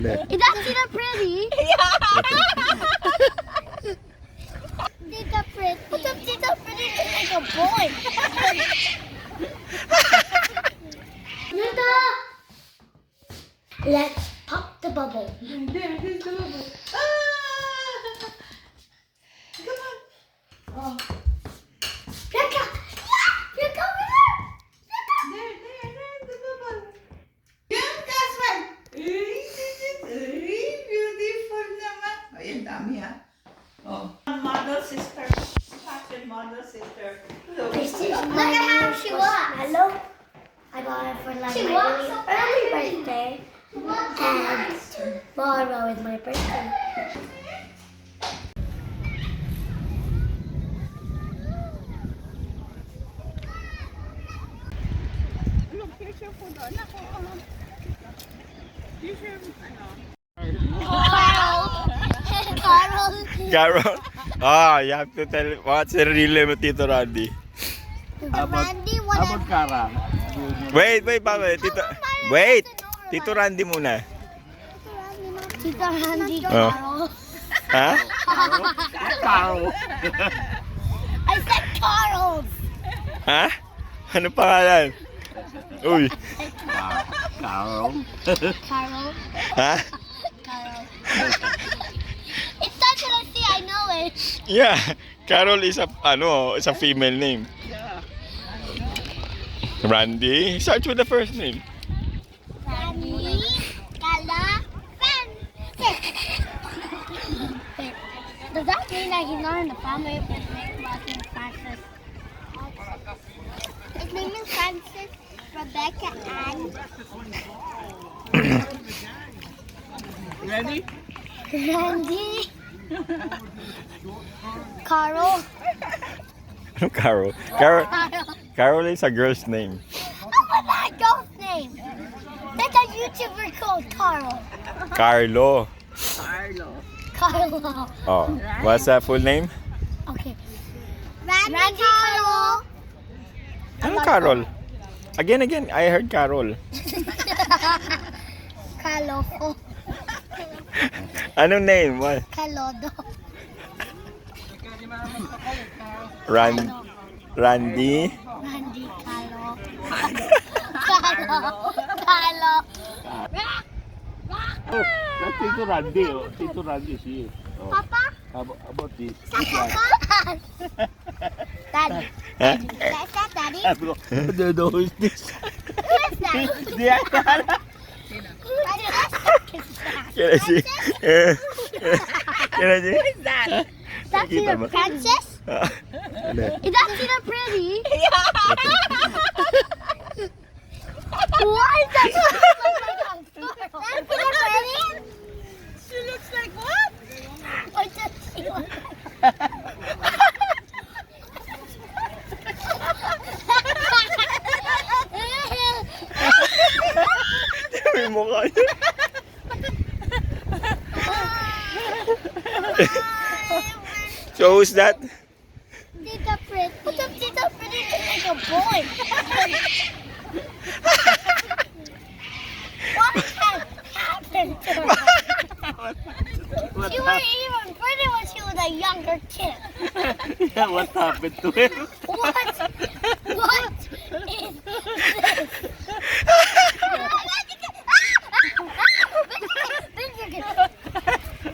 Is that Tita Pretty? Yeah. Tita Pretty. What's up, Tita Pretty? It's like a boy. Nita! Let's pop the bubble. There, there's the bubble. Ah! Come on. Oh. Rebecca! Yeah! Rebecca, over there! There's the bubble. Yan, Casman. Beautiful naman. Ay, ang dami ha. Oh. Model sister. Fashion model sister. Look. Look at how she walks. Hello. I got it for like my early birthday. And tomorrow is my birthday. Carl. Carol? Ah, you have to tell what's the real name of Tito Randy. Randy, what Abot Kara. Wait, Papa. Tito, wait. Tito Randy muna. Tita Randy, Oh. Carl. Ha? Karo. I said Carl. Ha? Ano pangalan? Uy. Karo. Carl. Ha? Carl. It starts with a C, I know it. Yeah. Carol is a female name. Randy starts with the first name. Randy, Kala, Does that mean that he's not in the family of his name is Francis? His name is Francis, Rebecca, and Ready? Randy, Carl. Carol. Carl. Carol is a girl's name. What's that girl's name? That's a YouTuber called Carl. Carlo. Carlo. Carlo. Oh. What's that full name? Okay. Randy Carlo. Ano Carol? Again. I heard Carol. Carlo. Anong name? What? Calodo. Randy. Randy Carlo. Carlo. Oh, that's Tito Randy. Oh. Tito Randy, she is. Oh. Papa? How about this? Papa? Daddy. Huh? That's that, Daddy. Who is this? Who is that? Diana. Can I see? Can I see? Who is that? That's Kita Tita ba? Princess? Ano? Is that Tita Pretty? Yeah. Why is that so like That's Tita Pretty? She looks like what? Or does she look May mukha niya. So who's that? Tita Pretty. What's up, Tita Pretty? It's like a boy. What has happened to her? She wasn't even pretty when she was a younger kid. Yeah, what happened to him? What? What is this?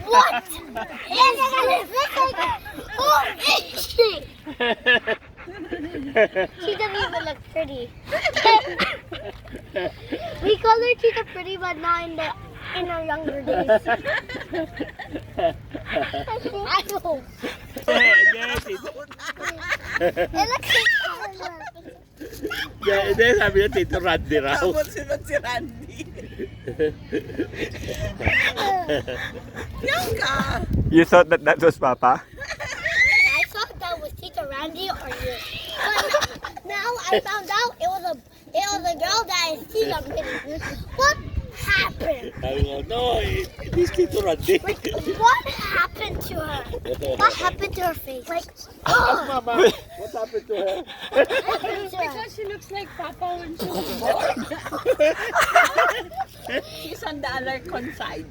What is this? Who is she? She doesn't even look pretty. We call her Tita Pretty, but not in her younger days. I know. Yeah, Tito. It looks like Yeah, sabi niya Tito Randy raw. Tapos sunod si Randy. Yan ka. You thought that was Papa? I thought that was Tita Randy or you. But now I found out it was a girl that is Tita Pretty. What happened? No, it is Tito Randy. What happened to her? What happened to her face? Like, Ask Mama, what happened to her? what happened to her? Because she looks like Papa when she was born. She's on the Alarcon side.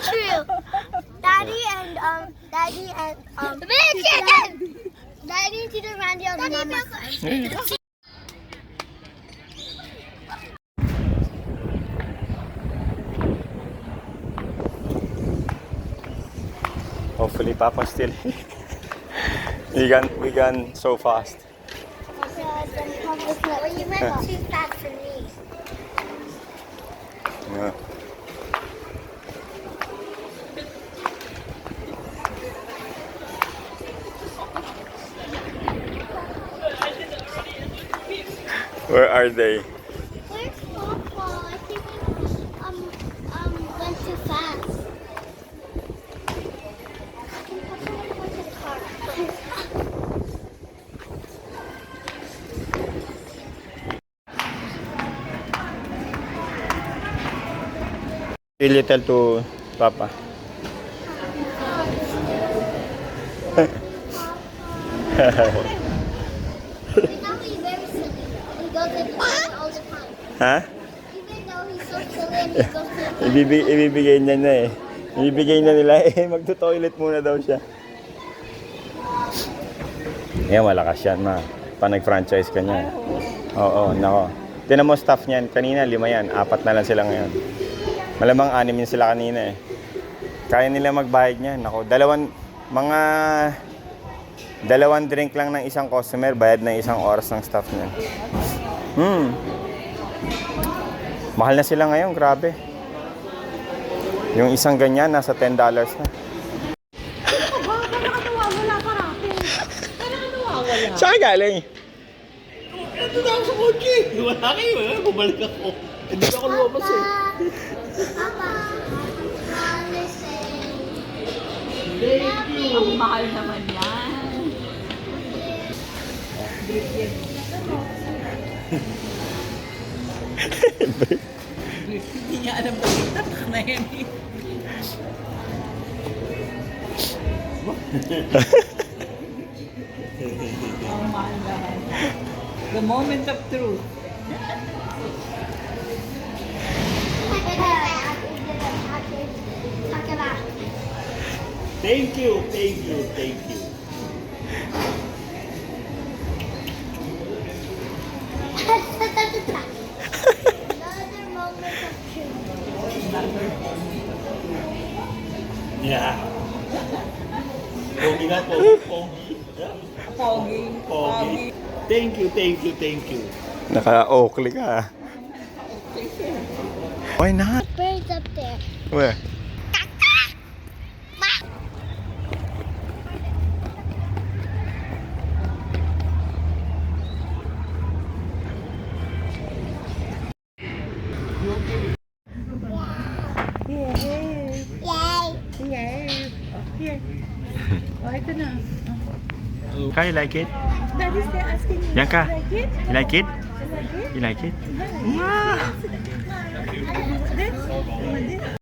True. Daddy and Daddy and Tito Randy are the mama side. Hopefully, Papa still. we gone so fast. Well, you went too fast for me. Yeah. Where are they? Where's Papa? I think we went too fast. Can Papa go to the car? Really tell to Papa. Even though he's very silly, he goes to the car all the time. Ha? Even though he's so silly and he goes to the Ibibigay niya na eh. Ibibigay na nila eh. Magto-toilet muna daw siya. Yan, malakas yan ma. Pa nag-franchise ka niya. Oo, nako. Tinan mo staff niyan. Kanina 5 yan. 4 na lang sila ngayon. Malamang 6 yun sila kanina eh. Kaya nila magbayad niyan. Nako, dalawang drink lang ng isang customer, bayad ng 1 oras ng staff niya. Mahal na sila ngayon, grabe. Yung isang ganyan, nasa $10 na. Saan galing? Ito na ako sa kotse. Wala kayo eh. Bumalik ako. Hindi ako lumabas eh. Papa, listen. Ang mahal naman yan. Hindi niya alam ba tatak na yan eh. Ang mahal naman. The moment of truth. Talk about Thank you, thank you, thank you. another moment of truth. Yeah. Pogi na, pogi. Pogi. Pogi. Thank you, thank you, thank you. Naka-Oakley ka. Why not? Birds up there. Where? Yay! Oh, ito na. Ka, you like it? Daddy's there asking me. Yanka, Like it? you like it? Like it? You like it? This?